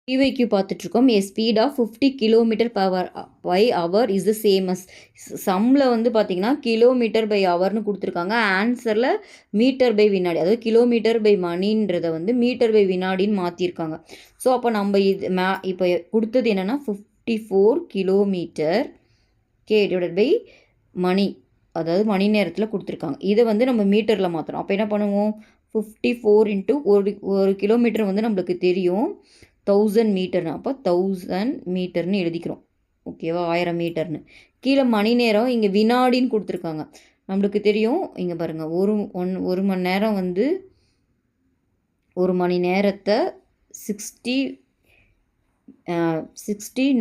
PYQ பார்த்துட்ருக்கோம். a speed of 50 kilometre per hour is the same as. சம்மில் வந்து பார்த்தீங்கன்னா கிலோமீட்டர் பை ஹவர்னு கொடுத்துருக்காங்க. ஆன்சரில் மீட்டர் பை வினாடி, அதாவது கிலோமீட்டர் பை மணின்றதை வந்து மீட்டர் பை வினாடின்னு மாற்றிருக்காங்க. ஸோ அப்போ நம்ம இது இப்போ கொடுத்தது என்னென்னா 54 கிலோமீட்டர் டிவைடட் பை மணி, அதாவது மணி நேரத்தில் கொடுத்துருக்காங்க. இதை வந்து நம்ம மீட்டரில் மாற்றுறோம். அப்போ என்ன பண்ணுவோம், 54 இன்ட்டு ஒரு கிலோமீட்டர் வந்து நம்மளுக்கு தெரியும் 1000 மீட்டர்னு. அப்போ 1000 மீட்டர்னு எழுதிக்கிறோம். ஓகேவா, 1000 மீட்டர்னு. கீழே மணி நேரம் இங்கே வினாடின்னு கொடுத்துருக்காங்க. நம்மளுக்கு தெரியும், இங்கே பாருங்கள், ஒரு மணி நேரம் வந்து ஒரு மணி நேரத்தை 60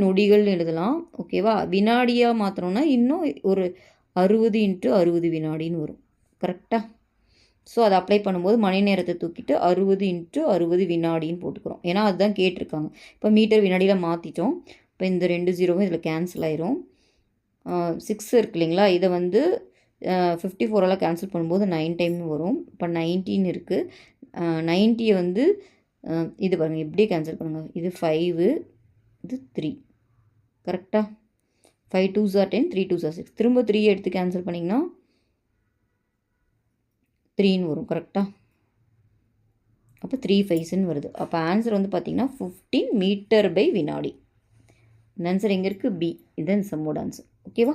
நொடிகள்னு எழுதலாம். ஓகேவா, வினாடியாக மாற்றணும்னா இன்னும் ஒரு 60 இன்ட்டு 60 வினாடின்னு வரும். கரெக்டாக. ஸோ அதை அப்ளை பண்ணும்போது மணி நேரத்தை தூக்கிட்டு 60 இன்ட்டு 60 வினாடின்னு போட்டுக்கிறோம். ஏன்னா அதுதான் கேட்டிருக்காங்க. இப்போ மீட்டர் வினாடியில் மாற்றிட்டோம். இப்போ இந்த 2 ஜீரோவும் இதில் கேன்சல் ஆயிரும். 6 இருக்கு இல்லைங்களா, இதை வந்து 54ஆல் கேன்சல் பண்ணும்போது 9 டைம் வரும். இப்போ 19 இருக்குது. 90 வந்து இது பாருங்கள், இப்படியே கேன்சல் பண்ணுங்கள். இது 5, இது 3. கரெக்டாக. 5 2s are 10, 3 2s are 6. திரும்ப 3 எடுத்து கேன்சல் பண்ணிங்கன்னா 3ன்னு வரும். கரெக்டாக. அப்போ 3 5ஸ்ன்னு வருது. அப்போ ஆன்சர் வந்து பார்த்திங்கன்னா 15 மீட்டர் பை வினாடி. இந்த ஆன்சர் எங்கே இருக்குது, பி. இதுதான் சம்மோட ஆன்சர். ஓகேவா.